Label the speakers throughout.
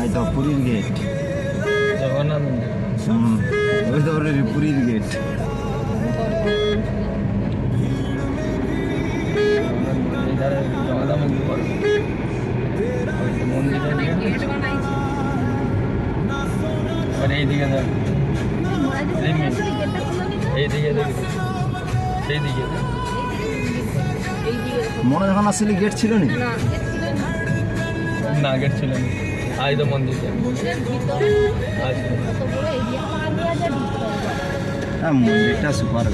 Speaker 1: এই তো পুরীর গেট,
Speaker 2: জগন্নাথ মন্দির।
Speaker 1: ওই তো পুরীর গেট।
Speaker 2: জগন্নাথ মন্দির বড় মন্দির। এবার এইদিকে দেখ, এইদিকে দেখ, সেইদিকে
Speaker 1: মনে যখন আসলে গেট ছিল নি,
Speaker 2: না গেট ছিল না। আই তো মন্দির
Speaker 1: হ্যাঁ মন্দিরটা সুপার।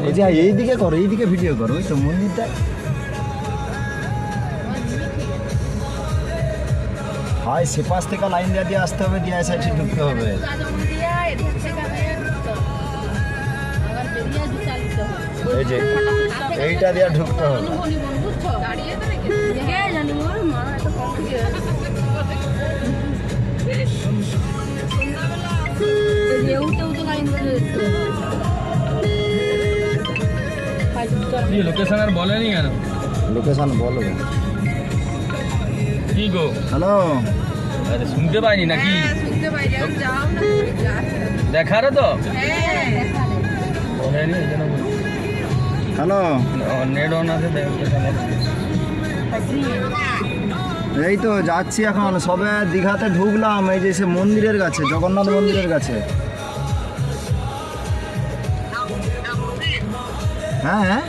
Speaker 1: এই যে এইদিকে করো, এইদিকে ভিডিও করো, ওই তো মন্দিরটা। হয় সে পাশ থেকে লাইন দিয়ে আসতে হবে, দিয়ে সাইডে ঢুকতে হবে। এই যে এইটা দিয়ে ঢুকতে হবে।
Speaker 2: লোকেশন আর বলেনি কেন?
Speaker 1: লোকেশন বলো
Speaker 2: কি গো?
Speaker 1: হ্যালো,
Speaker 2: আরে শুনতে পাইনি নাকি? দেখারও তো বলেনি, এই জন্য বলছি।
Speaker 1: হ্যালো,
Speaker 2: নেট অন আছে,
Speaker 1: এই তো যাচ্ছি এখন, সবে দীঘাতে ঢুকলাম। এই যে সে মন্দিরের কাছে, জগন্নাথ মন্দিরের কাছে। হ্যাঁ হ্যাঁ